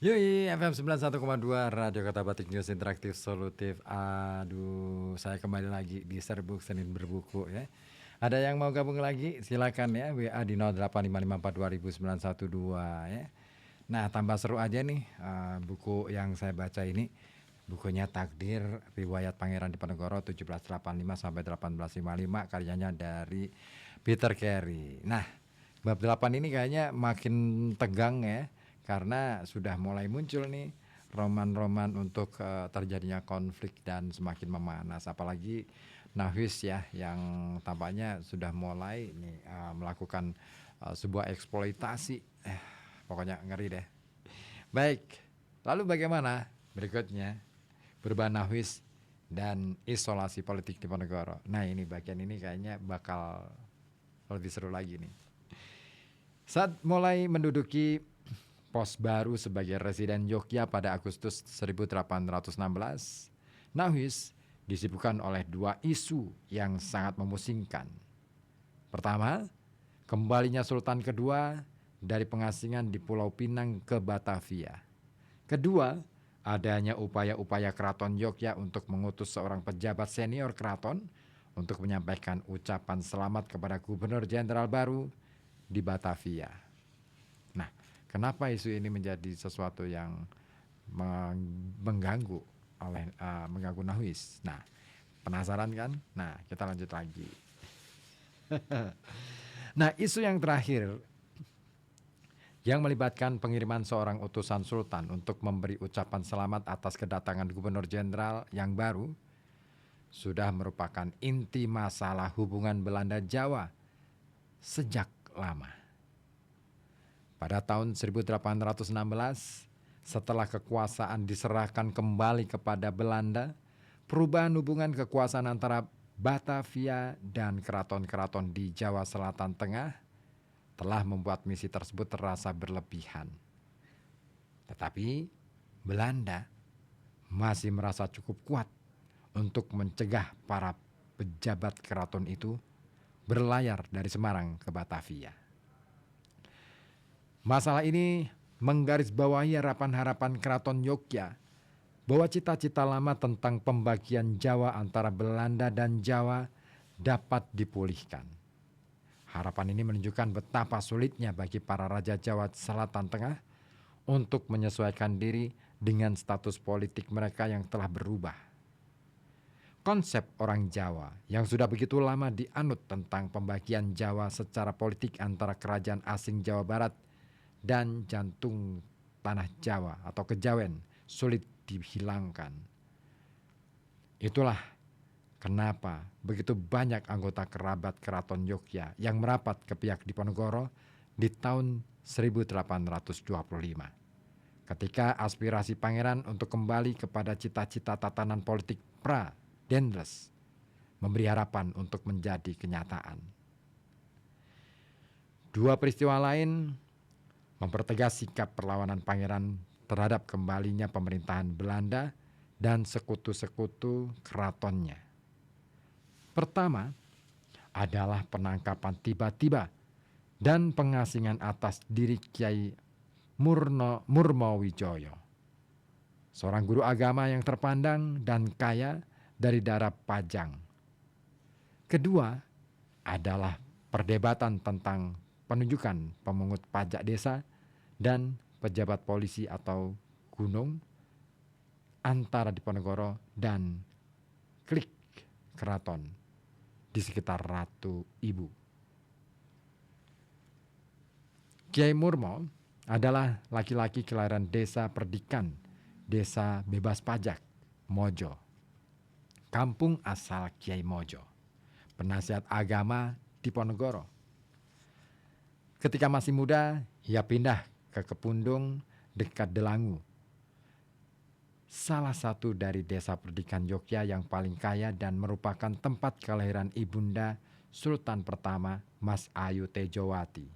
Yoi, FM 91,2 Radio Kota Batik News Interaktif Solutif. Aduh, saya kembali lagi di Serbuk Senin Berbuku ya. Ada yang mau gabung lagi? Silakan ya, WA di 0855420912 ya. Nah, tambah seru aja nih buku yang saya baca ini. Bukunya Takdir Riwayat Pangeran Diponegoro 1785 sampai 1855, karyanya dari Peter Carey. Nah, bab 8 ini kayaknya makin tegang ya, karena sudah mulai muncul nih roman-roman untuk terjadinya konflik dan semakin memanas, apalagi Nahwis ya yang tampaknya sudah mulai nih melakukan sebuah eksploitasi. Pokoknya ngeri deh. Baik, lalu bagaimana berikutnya perubahan Nahwis dan isolasi politik di Diponegoro. Nah, ini bagian ini kayaknya bakal lebih seru lagi nih. Saat mulai menduduki pos baru sebagai residen Yogyakarta pada Agustus 1816, Nahwis disibukkan oleh dua isu yang sangat memusingkan. Pertama, kembalinya Sultan kedua dari pengasingan di Pulau Pinang ke Batavia. Kedua, adanya upaya-upaya Keraton Yogyakarta untuk mengutus seorang pejabat senior keraton untuk menyampaikan ucapan selamat kepada Gubernur Jenderal baru di Batavia. Nah, kenapa isu ini menjadi sesuatu yang mengganggu Nahwis? Nah, penasaran kan? Nah, kita lanjut lagi. Nah, isu yang terakhir yang melibatkan pengiriman seorang utusan sultan untuk memberi ucapan selamat atas kedatangan Gubernur Jenderal yang baru sudah merupakan inti masalah hubungan Belanda Jawa sejak lama. Pada tahun 1816, setelah kekuasaan diserahkan kembali kepada Belanda, perubahan hubungan kekuasaan antara Batavia dan keraton-keraton di Jawa Selatan Tengah telah membuat misi tersebut terasa berlebihan. Tetapi Belanda masih merasa cukup kuat untuk mencegah para pejabat keraton itu berlayar dari Semarang ke Batavia. Masalah ini menggarisbawahi harapan-harapan Keraton Yogyakarta bahwa cita-cita lama tentang pembagian Jawa antara Belanda dan Jawa dapat dipulihkan. Harapan ini menunjukkan betapa sulitnya bagi para raja Jawa Selatan Tengah untuk menyesuaikan diri dengan status politik mereka yang telah berubah. Konsep orang Jawa yang sudah begitu lama dianut tentang pembagian Jawa secara politik antara kerajaan asing Jawa Barat dan jantung tanah Jawa atau Kejawen sulit dihilangkan. Itulah kenapa begitu banyak anggota kerabat Keraton Yogyakarta yang merapat ke pihak Diponegoro di tahun 1825. Ketika aspirasi pangeran untuk kembali kepada cita-cita tatanan politik pra-Dendles memberi harapan untuk menjadi kenyataan. Dua peristiwa lain mempertegas sikap perlawanan pangeran terhadap kembalinya pemerintahan Belanda dan sekutu-sekutu keratonnya. Pertama adalah penangkapan tiba-tiba dan pengasingan atas diri Kiai Murmowijoyo, seorang guru agama yang terpandang dan kaya dari daerah Pajang. Kedua adalah perdebatan tentang penunjukan pemungut pajak desa dan pejabat polisi atau gunung antara Diponegoro dan klik keraton di sekitar Ratu Ibu. Kiai Murmo adalah laki-laki kelahiran desa Perdikan, desa bebas pajak, Mojo. Kampung asal Kiai Mojo, penasihat agama Diponegoro. Ketika masih muda, ia pindah ke Kepundung dekat Delangu, salah satu dari desa Perdikan Yogyakarta yang paling kaya dan merupakan tempat kelahiran ibunda Sultan pertama Mas Ayu Tejowati.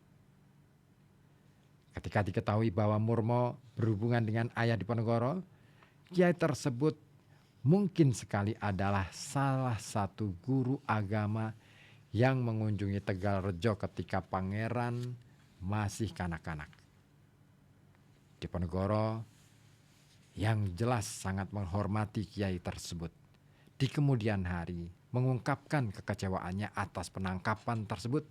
Ketika diketahui bahwa Murmo berhubungan dengan ayah Diponegoro, kiai tersebut mungkin sekali adalah salah satu guru agama yang mengunjungi Tegalrejo ketika pangeran masih kanak-kanak. Diponegoro yang jelas sangat menghormati kiai tersebut. Di kemudian hari mengungkapkan kekecewaannya atas penangkapan tersebut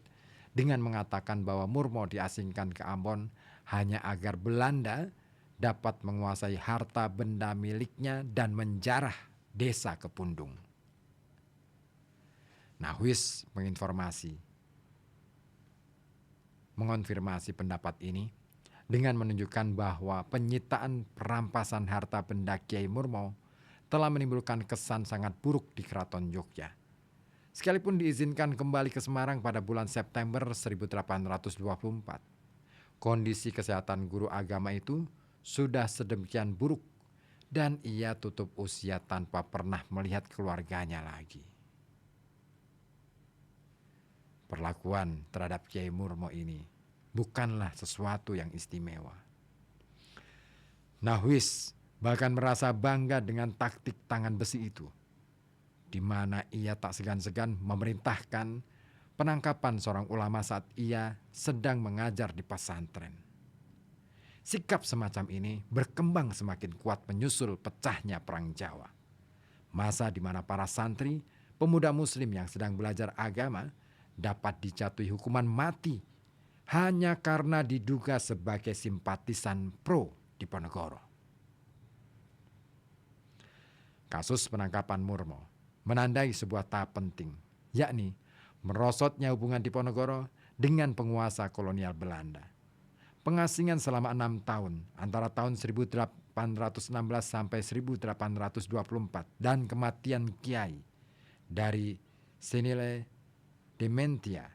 dengan mengatakan bahwa Murmo diasingkan ke Ambon hanya agar Belanda dapat menguasai harta benda miliknya dan menjarah desa Kepundung. Nahwis mengonfirmasi pendapat ini dengan menunjukkan bahwa penyitaan perampasan harta benda Kiai Murmo telah menimbulkan kesan sangat buruk di Keraton Yogya. Sekalipun diizinkan kembali ke Semarang pada bulan September 1824, kondisi kesehatan guru agama itu sudah sedemikian buruk dan ia tutup usia tanpa pernah melihat keluarganya lagi. Perlakuan terhadap Kiai Murmo ini bukanlah sesuatu yang istimewa. Nahwis bahkan merasa bangga dengan taktik tangan besi itu, di mana ia tak segan-segan memerintahkan penangkapan seorang ulama saat ia sedang mengajar di pesantren. Sikap semacam ini berkembang semakin kuat menyusul pecahnya Perang Jawa. Masa di mana para santri, pemuda muslim yang sedang belajar agama dapat dijatuhi hukuman mati hanya karena diduga sebagai simpatisan pro Diponegoro. Kasus penangkapan Murmo menandai sebuah tahap penting, yakni merosotnya hubungan Diponegoro dengan penguasa kolonial Belanda. Pengasingan selama 6 tahun antara tahun 1816 sampai 1824 dan kematian Kiai dari senile dementia,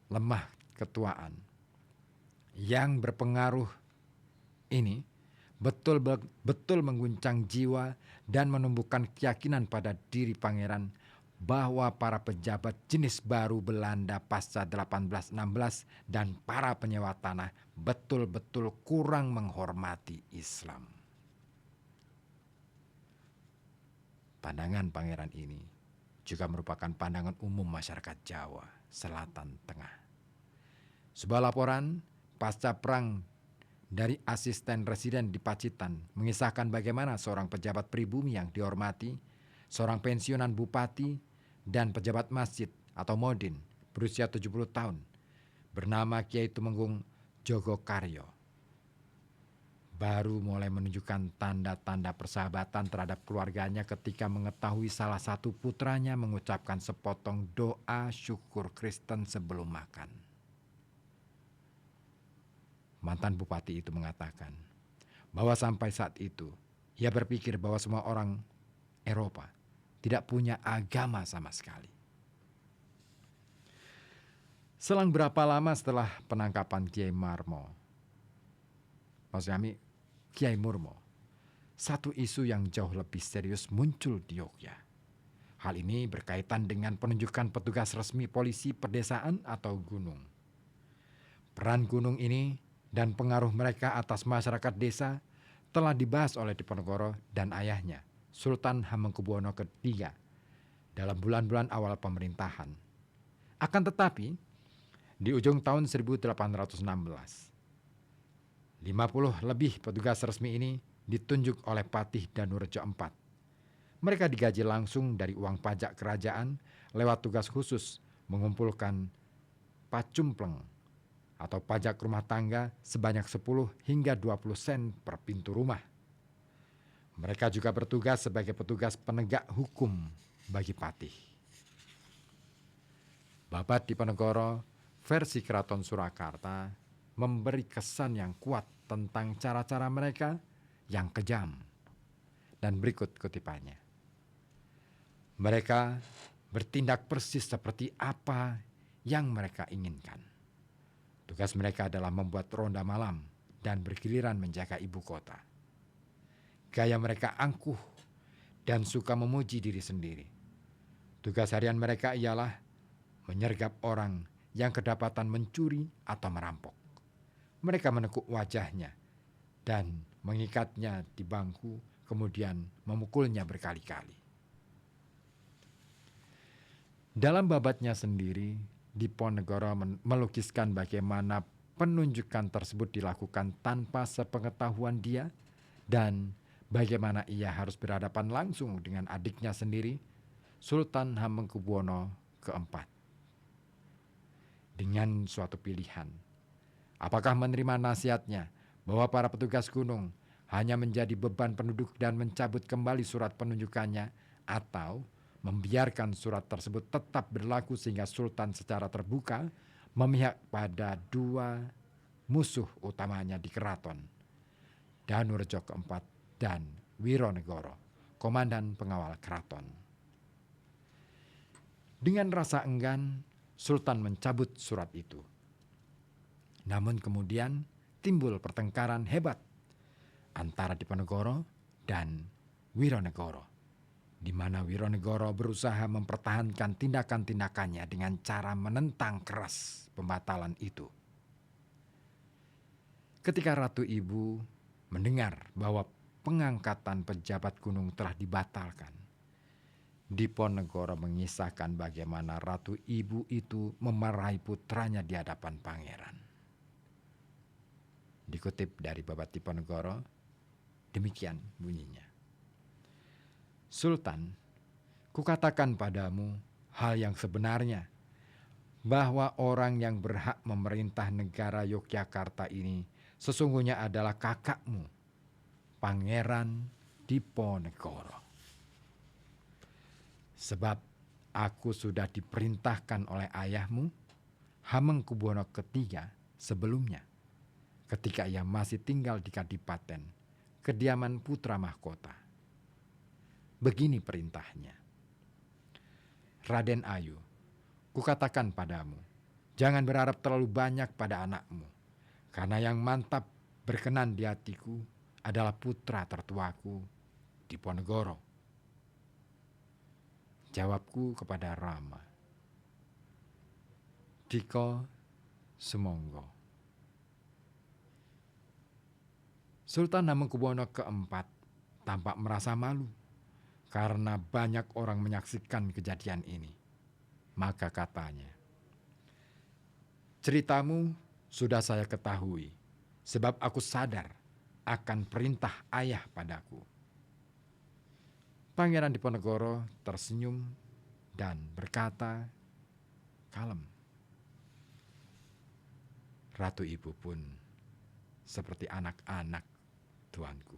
lemah ketuaan, yang berpengaruh ini betul mengguncang jiwa dan menumbuhkan keyakinan pada diri pangeran bahwa para pejabat jenis baru Belanda pasca 1816 dan para penyewa tanah betul-betul kurang menghormati Islam. Pandangan pangeran ini juga merupakan pandangan umum masyarakat Jawa Selatan Tengah. Sebuah laporan pasca perang dari asisten residen di Pacitan mengisahkan bagaimana seorang pejabat pribumi yang dihormati, seorang pensiunan bupati dan pejabat masjid atau modin berusia 70 tahun bernama Kiai Tumenggung Jogokaryo baru mulai menunjukkan tanda-tanda persahabatan terhadap keluarganya ketika mengetahui salah satu putranya mengucapkan sepotong doa syukur Kristen sebelum makan. Mantan bupati itu mengatakan bahwa sampai saat itu ia berpikir bahwa semua orang Eropa tidak punya agama sama sekali. Selang berapa lama setelah penangkapan Kiai Murmo, satu isu yang jauh lebih serius muncul di Yogya. Hal ini berkaitan dengan penunjukan petugas resmi polisi pedesaan atau gunung. Peran gunung ini dan pengaruh mereka atas masyarakat desa telah dibahas oleh Diponegoro dan ayahnya, Sultan Hamengkubuwono III, dalam bulan-bulan awal pemerintahan. Akan tetapi, di ujung tahun 1816, 50 lebih petugas resmi ini ditunjuk oleh Patih Danurejo IV. Mereka digaji langsung dari uang pajak kerajaan lewat tugas khusus mengumpulkan pacumpleng atau pajak rumah tangga sebanyak 10 hingga 20 sen per pintu rumah. Mereka juga bertugas sebagai petugas penegak hukum bagi Patih. Babat Diponegoro versi Keraton Surakarta memberi kesan yang kuat tentang cara-cara mereka yang kejam. Dan berikut kutipannya. Mereka bertindak persis seperti apa yang mereka inginkan. Tugas mereka adalah membuat ronda malam dan bergiliran menjaga ibu kota. Gaya mereka angkuh dan suka memuji diri sendiri. Tugas harian mereka ialah menyergap orang yang kedapatan mencuri atau merampok. Mereka menekuk wajahnya dan mengikatnya di bangku, kemudian memukulnya berkali-kali. Dalam babatnya sendiri, Diponegoro melukiskan bagaimana penunjukan tersebut dilakukan tanpa sepengetahuan dia dan bagaimana ia harus berhadapan langsung dengan adiknya sendiri, Sultan Hamengkubuwono keempat. Dengan suatu pilihan, apakah menerima nasihatnya bahwa para petugas gunung hanya menjadi beban penduduk dan mencabut kembali surat penunjukannya, atau membiarkan surat tersebut tetap berlaku sehingga Sultan secara terbuka memihak pada dua musuh utamanya di keraton, Danurejo keempat dan Wironegoro, komandan pengawal keraton. Dengan rasa enggan, Sultan mencabut surat itu. Namun kemudian timbul pertengkaran hebat antara Diponegoro dan Wironegoro, di mana Wironegoro berusaha mempertahankan tindakan-tindakannya dengan cara menentang keras pembatalan itu. Ketika Ratu Ibu mendengar bahwa pengangkatan pejabat gunung telah dibatalkan, Diponegoro mengisahkan bagaimana Ratu Ibu itu memarahi putranya di hadapan pangeran. Dikutip dari Babat Diponegoro, demikian bunyinya. Sultan, kukatakan padamu hal yang sebenarnya, bahwa orang yang berhak memerintah negara Yogyakarta ini sesungguhnya adalah kakakmu, Pangeran Diponegoro. Sebab aku sudah diperintahkan oleh ayahmu, Hamengkubuwono III sebelumnya, ketika ia masih tinggal di Kadipaten, kediaman putra mahkota. Begini perintahnya. Raden Ayu, kukatakan padamu, jangan berharap terlalu banyak pada anakmu, karena yang mantap berkenan di hatiku adalah putra tertuaku, Diponegoro. Jawabku kepada Rama, Diko Sumonggo. Sultan Hamengkubuwono keempat tampak merasa malu karena banyak orang menyaksikan kejadian ini. Maka katanya, ceritamu sudah saya ketahui, sebab aku sadar akan perintah ayah padaku. Pangeran Diponegoro tersenyum dan berkata kalem. Ratu Ibu pun seperti anak-anak tuanku.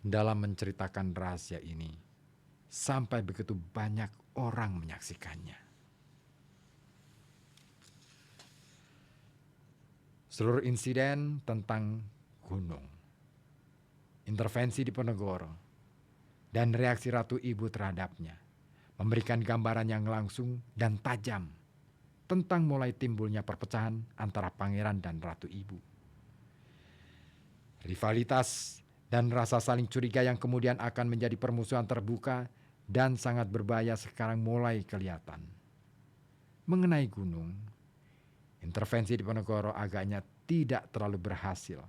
Dalam menceritakan rahasia ini, sampai begitu banyak orang menyaksikannya. Seluruh insiden tentang gunung, intervensi Diponegoro, dan reaksi Ratu Ibu terhadapnya memberikan gambaran yang langsung dan tajam tentang mulai timbulnya perpecahan antara pangeran dan Ratu Ibu. Rivalitas dan rasa saling curiga yang kemudian akan menjadi permusuhan terbuka dan sangat berbahaya sekarang mulai kelihatan. Mengenai gunung, intervensi Diponegoro agaknya tidak terlalu berhasil,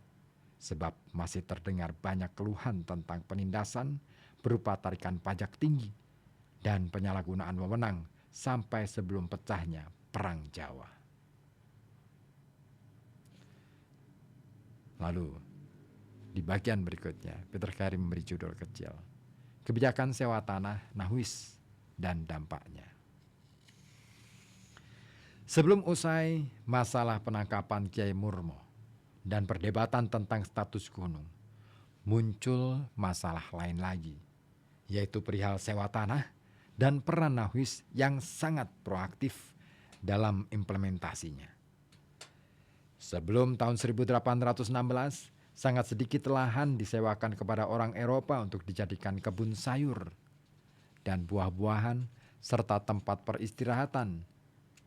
sebab masih terdengar banyak keluhan tentang penindasan berupa tarikan pajak tinggi dan penyalahgunaan wewenang sampai sebelum pecahnya Perang Jawa. Lalu, di bagian berikutnya, Peter Carey memberi judul kecil, Kebijakan Sewa Tanah Nahwis dan Dampaknya. Sebelum usai masalah penangkapan Kiai Murmo dan perdebatan tentang status gunung, muncul masalah lain lagi, yaitu perihal sewa tanah dan peran Nahwis yang sangat proaktif dalam implementasinya. Sebelum tahun 1816, sangat sedikit lahan disewakan kepada orang Eropa untuk dijadikan kebun sayur dan buah-buahan serta tempat peristirahatan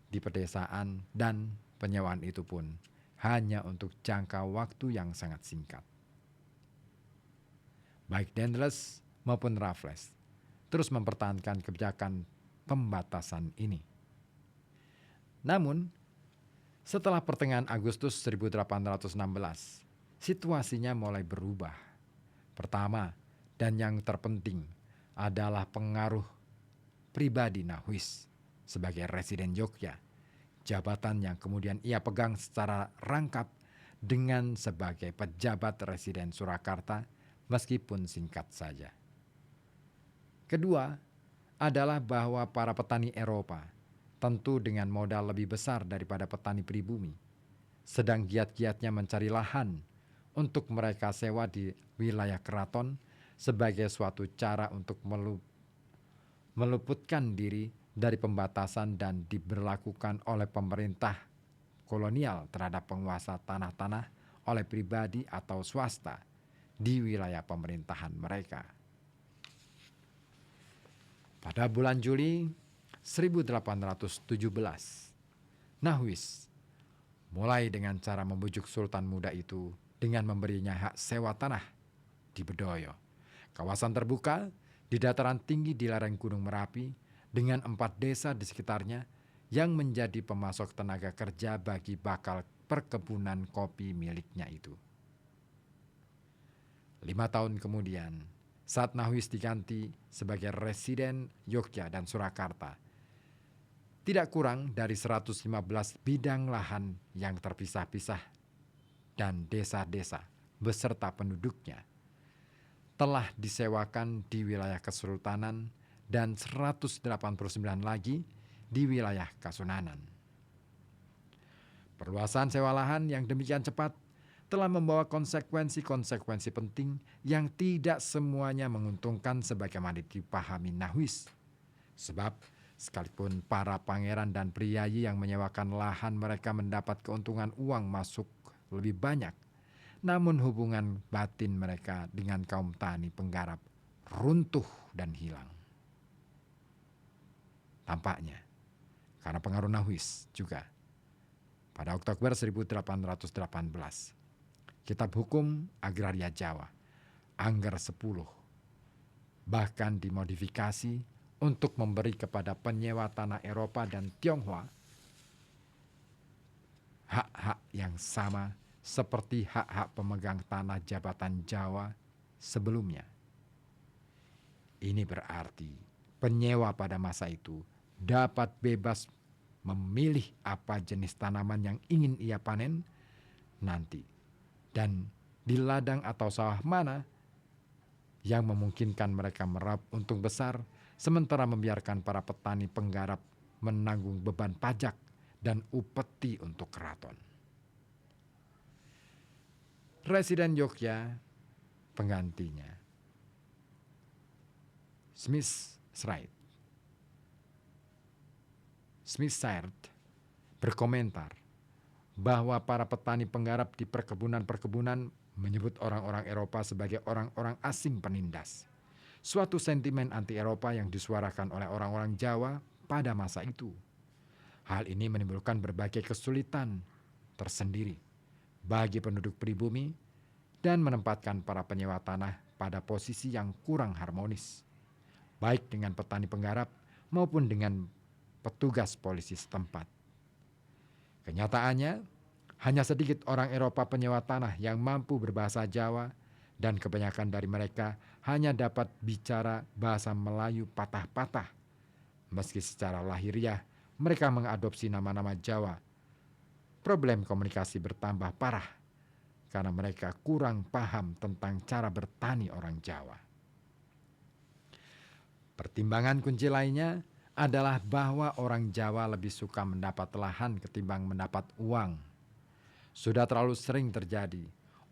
di pedesaan, dan penyewaan itu pun hanya untuk jangka waktu yang sangat singkat. Baik Daedalus maupun Raffles terus mempertahankan kebijakan pembatasan ini. Namun, setelah pertengahan Agustus 1816, situasinya mulai berubah. Pertama, dan yang terpenting adalah pengaruh pribadi Nahwis sebagai residen Jogja, jabatan yang kemudian ia pegang secara rangkap dengan sebagai pejabat residen Surakarta meskipun singkat saja. Kedua adalah bahwa para petani Eropa, tentu dengan modal lebih besar daripada petani pribumi, sedang giat-giatnya mencari lahan untuk mereka sewa di wilayah keraton sebagai suatu cara untuk meluputkan diri dari pembatasan dan diberlakukan oleh pemerintah kolonial terhadap penguasa tanah-tanah oleh pribadi atau swasta di wilayah pemerintahan mereka. Pada bulan Juli 1817, Nahwis mulai dengan cara membujuk Sultan muda itu dengan memberinya hak sewa tanah di Bedoyo, kawasan terbuka di dataran tinggi di lereng Gunung Merapi dengan 4 desa di sekitarnya yang menjadi pemasok tenaga kerja bagi bakal perkebunan kopi miliknya itu. 5 tahun kemudian, saat Nahwis diganti sebagai residen Yogyakarta dan Surakarta, tidak kurang dari 115 bidang lahan yang terpisah-pisah dan desa-desa beserta penduduknya telah disewakan di wilayah Kesultanan dan 189 lagi di wilayah Kasunanan. Perluasan sewa lahan yang demikian cepat telah membawa konsekuensi-konsekuensi penting yang tidak semuanya menguntungkan sebagaimana dipahami Nahwis. Sebab sekalipun para pangeran dan priayi yang menyewakan lahan mereka mendapat keuntungan uang masuk lebih banyak, namun hubungan batin mereka dengan kaum tani penggarap runtuh dan hilang. Tampaknya karena pengaruh Nahwis juga, pada Oktober 1818, Kitab Hukum Agraria Jawa, Angger 10, bahkan dimodifikasi untuk memberi kepada penyewa tanah Eropa dan Tionghoa hak-hak yang sama seperti hak-hak pemegang tanah jabatan Jawa sebelumnya. Ini berarti penyewa pada masa itu dapat bebas memilih apa jenis tanaman yang ingin ia panen nanti, dan di ladang atau sawah mana yang memungkinkan mereka meraup untung besar, sementara membiarkan para petani penggarap menanggung beban pajak dan upeti untuk keraton. Residen Yogyakarta penggantinya, Smithside berkomentar bahwa para petani penggarap di perkebunan-perkebunan menyebut orang-orang Eropa sebagai orang-orang asing penindas. Suatu sentimen anti-Eropa yang disuarakan oleh orang-orang Jawa pada masa itu. Hal ini menimbulkan berbagai kesulitan tersendiri bagi penduduk pribumi dan menempatkan para penyewa tanah pada posisi yang kurang harmonis, baik dengan petani penggarap maupun dengan petugas polisi setempat. Kenyataannya, hanya sedikit orang Eropa penyewa tanah yang mampu berbahasa Jawa, dan kebanyakan dari mereka hanya dapat bicara bahasa Melayu patah-patah. Meski secara lahiriah mereka mengadopsi nama-nama Jawa, problem komunikasi bertambah parah karena mereka kurang paham tentang cara bertani orang Jawa. Pertimbangan kunci lainnya adalah bahwa orang Jawa lebih suka mendapat lahan ketimbang mendapat uang. Sudah terlalu sering terjadi,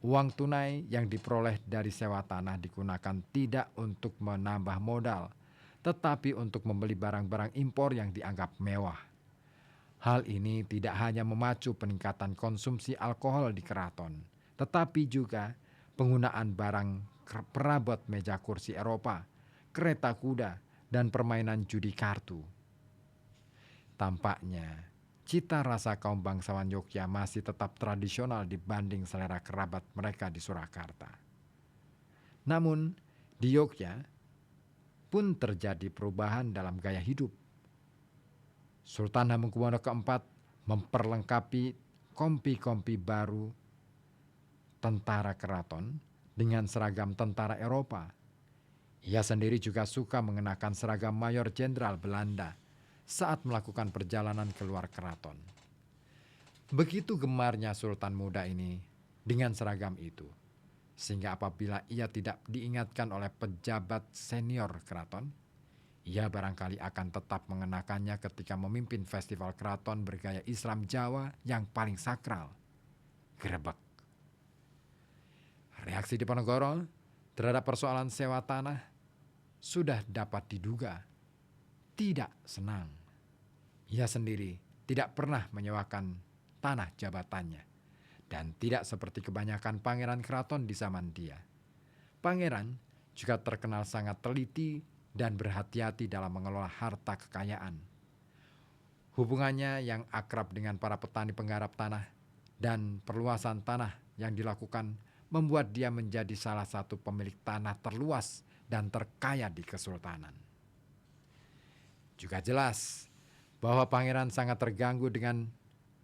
uang tunai yang diperoleh dari sewa tanah digunakan tidak untuk menambah modal, tetapi untuk membeli barang-barang impor yang dianggap mewah. Hal ini tidak hanya memacu peningkatan konsumsi alkohol di keraton, tetapi juga penggunaan barang perabot meja kursi Eropa, kereta kuda, dan permainan judi kartu. Tampaknya cita rasa kaum bangsawan Yogyakarta masih tetap tradisional dibanding selera kerabat mereka di Surakarta. Namun di Yogyakarta pun terjadi perubahan dalam gaya hidup. Sultan Hamengkubuwono IV memperlengkapi kompi-kompi baru tentara keraton dengan seragam tentara Eropa. Ia sendiri juga suka mengenakan seragam Mayor Jenderal Belanda saat melakukan perjalanan keluar keraton. Begitu gemarnya Sultan muda ini dengan seragam itu. Sehingga apabila ia tidak diingatkan oleh pejabat senior keraton, ia barangkali akan tetap mengenakannya ketika memimpin festival keraton bergaya Islam Jawa yang paling sakral, grebek. Reaksi Diponegoro terhadap persoalan sewa tanah sudah dapat diduga. Tidak senang. Ia sendiri tidak pernah menyewakan tanah jabatannya dan tidak seperti kebanyakan pangeran keraton di zaman dia. Pangeran juga terkenal sangat teliti dan berhati-hati dalam mengelola harta kekayaan. Hubungannya yang akrab dengan para petani penggarap tanah dan perluasan tanah yang dilakukan membuat dia menjadi salah satu pemilik tanah terluas dan terkaya di Kesultanan. Juga jelas bahwa pangeran sangat terganggu dengan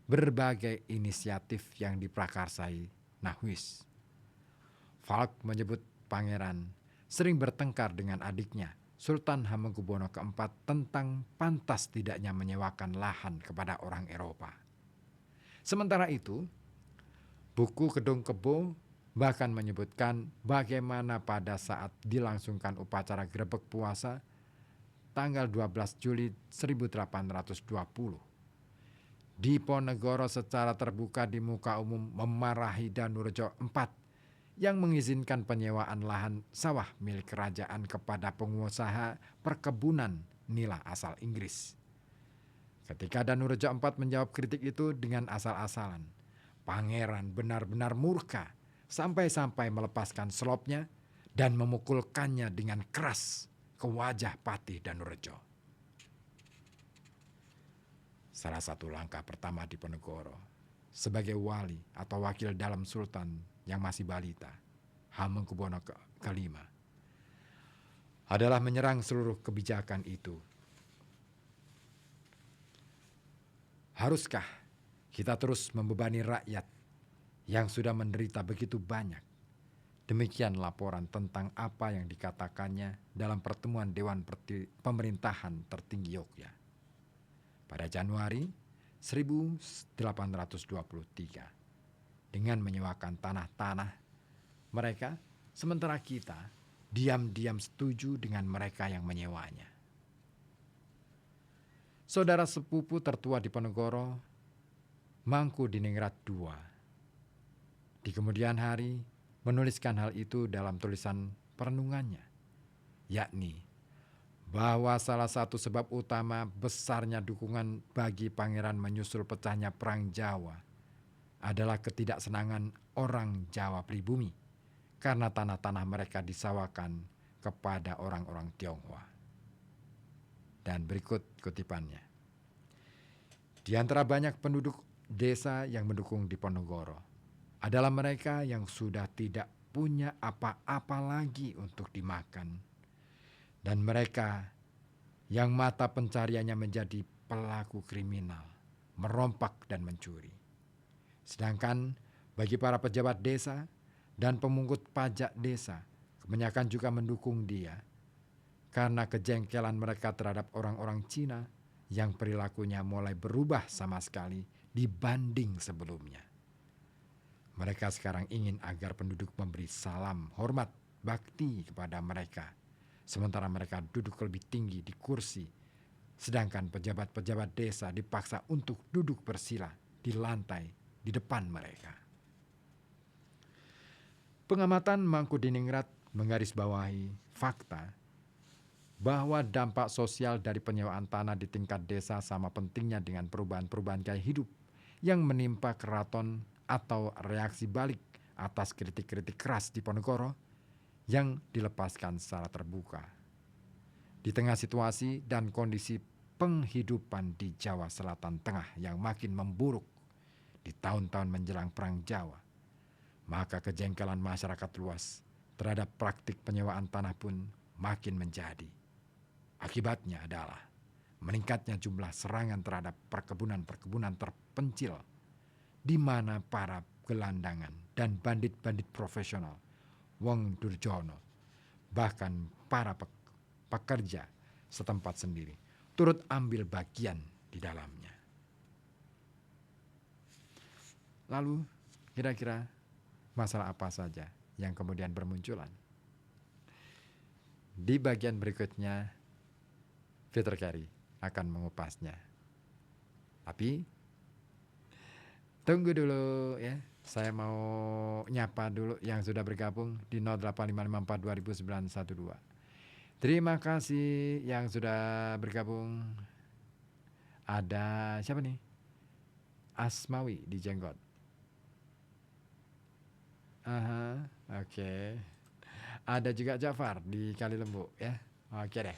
berbagai inisiatif yang diprakarsai Nahwis. Falk menyebut pangeran sering bertengkar dengan adiknya, Sultan Hamengkubuwono IV, tentang pantas tidaknya menyewakan lahan kepada orang Eropa. Sementara itu, buku Kedung Kebo bahkan menyebutkan bagaimana pada saat dilangsungkan upacara grebek puasa tanggal 12 Juli 1820, Diponegoro secara terbuka di muka umum memarahi Danurejo IV yang mengizinkan penyewaan lahan sawah milik kerajaan kepada pengusaha perkebunan nila asal Inggris. Ketika Danurejo IV menjawab kritik itu dengan asal-asalan, pangeran benar-benar murka sampai-sampai melepaskan selopnya dan memukulkannya dengan keras ke wajah Patih Danurejo. Salah satu langkah pertama Diponegoro sebagai wali atau wakil dalam sultan yang masih balita, Hamengkubuwono V, adalah menyerang seluruh kebijakan itu. Haruskah kita terus membebani rakyat yang sudah menderita begitu banyak? Demikian laporan tentang apa yang dikatakannya dalam pertemuan Dewan Pemerintahan Tertinggi Yogyakarta pada Januari 1823. Dengan menyewakan tanah-tanah mereka, sementara kita diam-diam setuju dengan mereka yang menyewanya. Saudara sepupu tertua Diponegoro, Mangkudiningrat II, di kemudian hari menuliskan hal itu dalam tulisan perenungannya, yakni bahwa salah satu sebab utama besarnya dukungan bagi pangeran menyusul pecahnya Perang Jawa adalah ketidaksenangan orang Jawa pribumi karena tanah-tanah mereka disawakan kepada orang-orang Tionghoa. Dan berikut kutipannya. Di antara banyak penduduk desa yang mendukung Diponegoro adalah mereka yang sudah tidak punya apa-apa lagi untuk dimakan, dan mereka yang mata pencariannya menjadi pelaku kriminal, merompak dan mencuri. Sedangkan bagi para pejabat desa dan pemungut pajak desa, kebanyakan juga mendukung dia karena kejengkelan mereka terhadap orang-orang Cina yang perilakunya mulai berubah sama sekali dibanding sebelumnya. Mereka sekarang ingin agar penduduk memberi salam hormat bakti kepada mereka, sementara mereka duduk lebih tinggi di kursi, sedangkan pejabat-pejabat desa dipaksa untuk duduk bersila di lantai di depan mereka. Pengamatan Mangkudiningrat menggarisbawahi fakta bahwa dampak sosial dari penyewaan tanah di tingkat desa sama pentingnya dengan perubahan-perubahan gaya hidup yang menimpa keraton atau reaksi balik atas kritik-kritik keras Diponegoro yang dilepaskan secara terbuka. Di tengah situasi dan kondisi penghidupan di Jawa Selatan Tengah yang makin memburuk di tahun-tahun menjelang Perang Jawa, maka kejengkelan masyarakat luas terhadap praktik penyewaan tanah pun makin menjadi. Akibatnya adalah meningkatnya jumlah serangan terhadap perkebunan-perkebunan terpencil, di mana para gelandangan dan bandit-bandit profesional, Wong Durjono, bahkan para pekerja setempat sendiri, turut ambil bagian di dalamnya. Lalu kira-kira masalah apa saja yang kemudian bermunculan. Di bagian berikutnya, Peter Carey akan mengupasnya. Tapi tunggu dulu ya. Saya mau nyapa dulu yang sudah bergabung di 0855420912. Terima kasih yang sudah bergabung. Ada siapa nih? Asmawi di Jenggot. Aha, oke. Ada juga Jafar di Kali Lembu ya. Oke deh.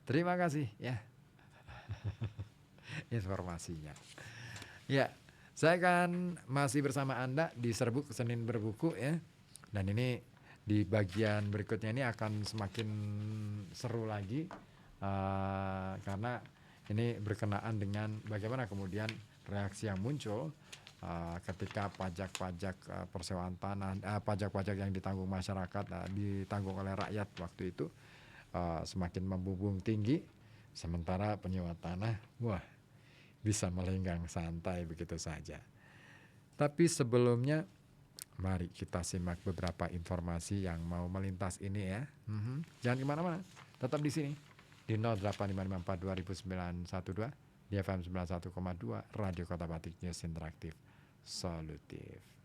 Terima kasih ya informasinya. Ya, saya akan masih bersama Anda di Serbuk Senin Berbuku ya. Dan ini di bagian berikutnya ini akan semakin seru lagi karena ini berkenaan dengan bagaimana kemudian reaksi yang muncul ketika pajak-pajak persewaan tanah, pajak-pajak yang ditanggung masyarakat, ditanggung oleh rakyat waktu itu semakin membumbung tinggi, sementara penyewa tanah, wah, bisa melenggang santai begitu saja. Tapi sebelumnya, mari kita simak beberapa informasi yang mau melintas ini ya. Jangan kemana-mana, tetap di sini di 0855420912 di FM 91,2 Radio Kota Batik News Interaktif Solutif.